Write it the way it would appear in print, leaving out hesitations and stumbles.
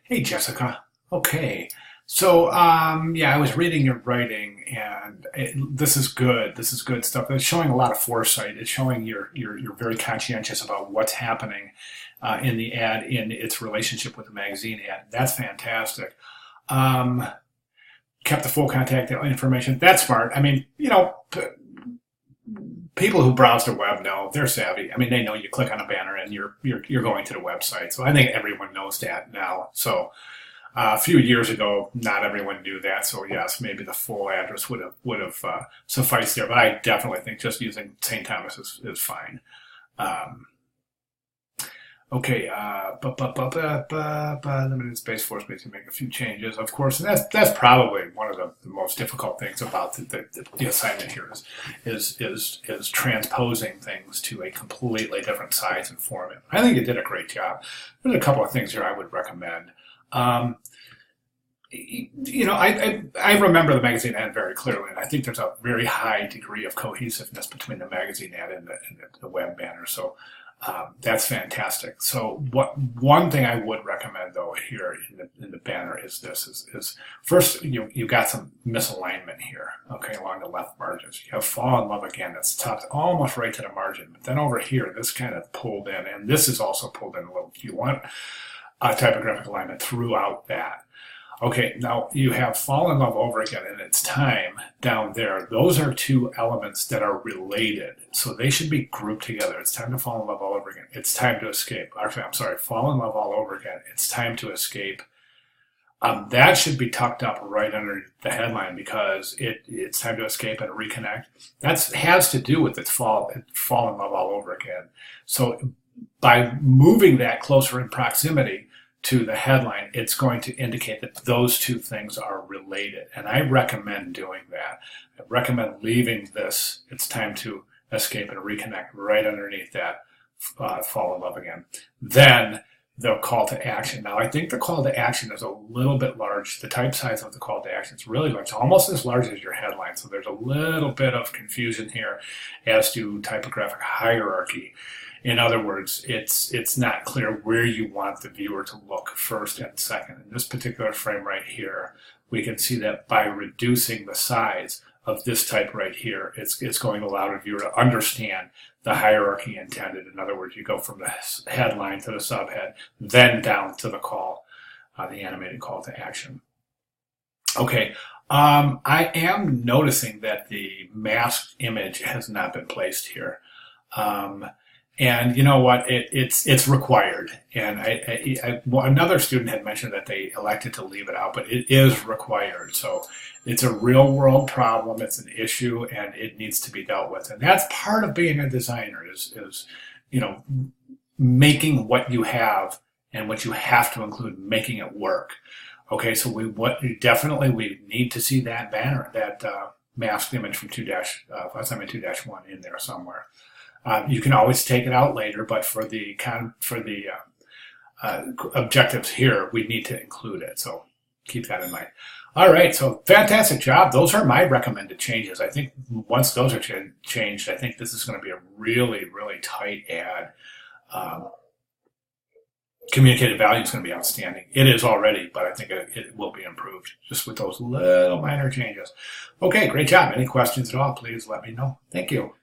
Hey, Jessica. Okay. So, yeah, I was reading your writing, and this is good. This is good stuff. It's showing a lot of foresight. It's showing you're very conscientious about what's happening in the ad in its relationship with the magazine ad. That's fantastic. Um, Kept the full contact information. That's smart. I mean, people who browse the web know they're savvy. I mean, they know you click on a banner and you're going to the website. So I think everyone knows that now. So a few years ago, not everyone knew that. So yes, maybe the full address would have sufficed there. But I definitely think just using St. Thomas is fine. Um, Okay, limited space force me to make a few changes, of course, and that's probably one of the most difficult things about the assignment here is transposing things to a completely different size and format. I think you did a great job. There's a couple of things here I would recommend. Um, I remember the magazine ad very clearly, and I think there's a very high degree of cohesiveness between the magazine ad and the web banner. So that's fantastic. So what one thing I would recommend though here in the banner is this is first you got some misalignment here, okay, along the left margins. You have fall in love again, that's tucked almost right to the margin. But then over here, this kind of pulled in, and this is also pulled in a little. You want a typographic alignment throughout that. Okay, now you have Fall in Love Over Again and It's Time down there. Those are two elements that are related. So they should be grouped together. It's time to fall in love all over again. It's time to escape. Actually, I'm sorry, fall in love all over again. It's time to escape. That should be tucked up right under the headline because it's time to escape and reconnect. That has to do with fall in love all over again. So by moving that closer in proximity to the headline, it's going to indicate that those two things are related. And I recommend doing that. I recommend leaving this, it's time to escape and reconnect right underneath that fall in love again. Then the call to action. Now, I think the call to action is a little bit large. The type size of the call to action is really large, almost as large as your headline. So there's a little bit of confusion here as to typographic hierarchy. In other words, it's not clear where you want the viewer to look first and second. In this particular frame right here, we can see that by reducing the size of this type right here, it's going to allow the viewer to understand the hierarchy intended. In other words, you go from the headline to the subhead, then down to the call, the animated call to action. Okay, I am noticing that the masked image has not been placed here. And you know what? It's required. And another student had mentioned that they elected to leave it out, but it is required. So it's a real world problem. It's an issue, and it needs to be dealt with. And that's part of being a designer is you know making what you have and what you have to include, making it work. Okay, so we need to see that banner, that masked image from assignment 2-1 in there somewhere. You can always take it out later, but for the objectives here, we need to include it. So keep that in mind. All right, so fantastic job. Those are my recommended changes. I think once those are changed, I think this is going to be a really, really tight ad. Communicated value is going to be outstanding. It is already, but I think it will be improved just with those little minor changes. Okay, great job. Any questions at all, please let me know. Thank you.